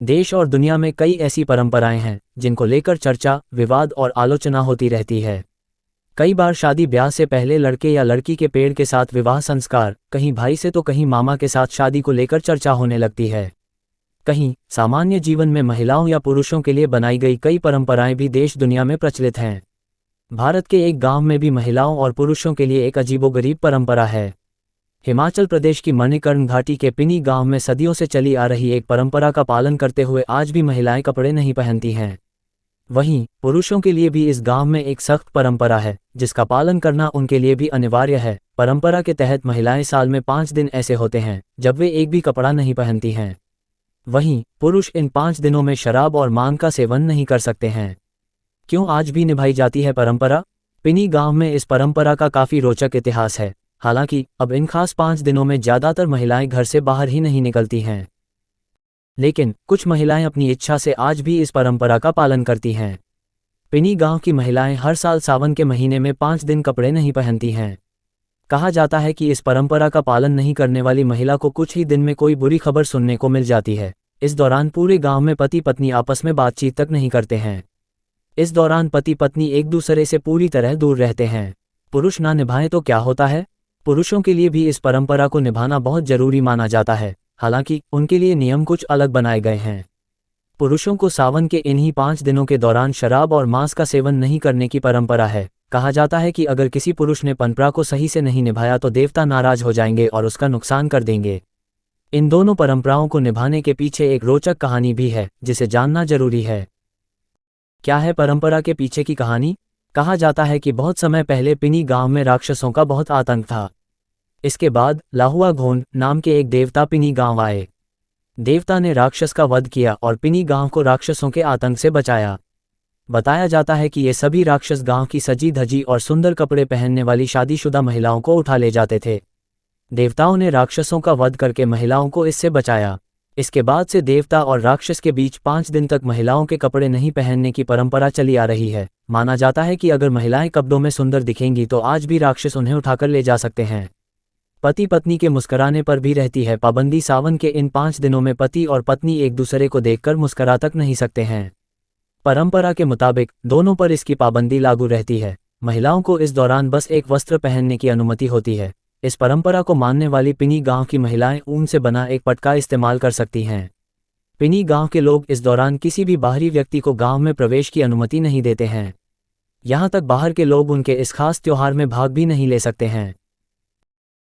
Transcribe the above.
देश और दुनिया में कई ऐसी परंपराएं हैं जिनको लेकर चर्चा, विवाद और आलोचना होती रहती है। कई बार शादी ब्याह से पहले लड़के या लड़की के पेड़ के साथ विवाह संस्कार, कहीं भाई से तो कहीं मामा के साथ शादी को लेकर चर्चा होने लगती है। कहीं सामान्य जीवन में महिलाओं या पुरुषों के लिए बनाई गई कई परंपराएं भी देश दुनिया में प्रचलित हैं। भारत के एक गांव में भी महिलाओं और पुरुषों के लिए एक अजीबोगरीब परंपरा है। हिमाचल प्रदेश की मणिकर्ण घाटी के पिनी गांव में सदियों से चली आ रही एक परंपरा का पालन करते हुए आज भी महिलाएं कपड़े नहीं पहनती हैं। वहीं पुरुषों के लिए भी इस गांव में एक सख्त परंपरा है जिसका पालन करना उनके लिए भी अनिवार्य है। परंपरा के तहत महिलाएं साल में 5 दिन ऐसे होते हैं जब वे एक भी कपड़ा नहीं पहनती हैं। वहीं पुरुष इन 5 दिनों में शराब और मांस का सेवन नहीं कर सकते हैं। क्यों आज भी निभाई जाती है परंपरा? पिनी गांव में इस परंपरा का काफी रोचक इतिहास है। हालांकि अब इन खास 5 दिनों में ज्यादातर महिलाएं घर से बाहर ही नहीं निकलती हैं, लेकिन कुछ महिलाएं अपनी इच्छा से आज भी इस परंपरा का पालन करती हैं। पिनी गांव की महिलाएं हर साल सावन के महीने में 5 दिन कपड़े नहीं पहनती हैं। कहा जाता है कि इस परंपरा का पालन नहीं करने वाली महिला को कुछ ही दिन में कोई बुरी खबर सुनने को मिल जाती है। इस दौरान पूरे गांव में पति पत्नी आपस में बातचीत तक नहीं करते हैं। इस दौरान पति पत्नी एक दूसरे से पूरी तरह दूर रहते हैं। पुरुष ना निभाएं तो क्या होता है? पुरुषों के लिए भी इस परंपरा को निभाना बहुत जरूरी माना जाता है, हालांकि उनके लिए नियम कुछ अलग बनाए गए हैं। पुरुषों को सावन के इन्हीं 5 दिनों के दौरान शराब और मांस का सेवन नहीं करने की परंपरा है। कहा जाता है कि अगर किसी पुरुष ने परंपरा को सही से नहीं निभाया तो देवता नाराज हो जाएंगे और उसका नुकसान कर देंगे। इन दोनों परंपराओं को निभाने के पीछे एक रोचक कहानी भी है जिसे जानना जरूरी है। क्या है परंपरा के पीछे की कहानी? कहा जाता है कि बहुत समय पहले पिनी गांव में राक्षसों का बहुत आतंक था। इसके बाद लाहुआ घोन नाम के एक देवता पिनी गांव आए। देवता ने राक्षस का वध किया और पिनी गांव को राक्षसों के आतंक से बचाया। बताया जाता है कि ये सभी राक्षस गांव की सजी धजी और सुंदर कपड़े पहनने वाली शादीशुदा महिलाओं को उठा ले जाते थे। देवताओं ने राक्षसों का वध करके महिलाओं को इससे बचाया। इसके बाद से देवता और राक्षस के बीच 5 दिन तक महिलाओं के कपड़े नहीं पहनने की परंपरा चली आ रही है। माना जाता है कि अगर महिलाएं कपड़ों में सुंदर दिखेंगी तो आज भी राक्षस उन्हें उठाकर ले जा सकते हैं। पति पत्नी के मुस्कुराने पर भी रहती है पाबंदी। सावन के इन 5 दिनों में पति और पत्नी एक दूसरे को देखकर मुस्कुरा तक नहीं सकते हैं। परंपरा के मुताबिक दोनों पर इसकी पाबंदी लागू रहती है। महिलाओं को इस दौरान बस एक वस्त्र पहनने की अनुमति होती है। इस परंपरा को मानने वाली पिनी गांव की महिलाएं ऊन से बना एक पटका इस्तेमाल कर सकती हैं। पिनी गांव के लोग इस दौरान किसी भी बाहरी व्यक्ति को गांव में प्रवेश की अनुमति नहीं देते हैं। यहां तक बाहर के लोग उनके इस खास त्योहार में भाग भी नहीं ले सकते हैं।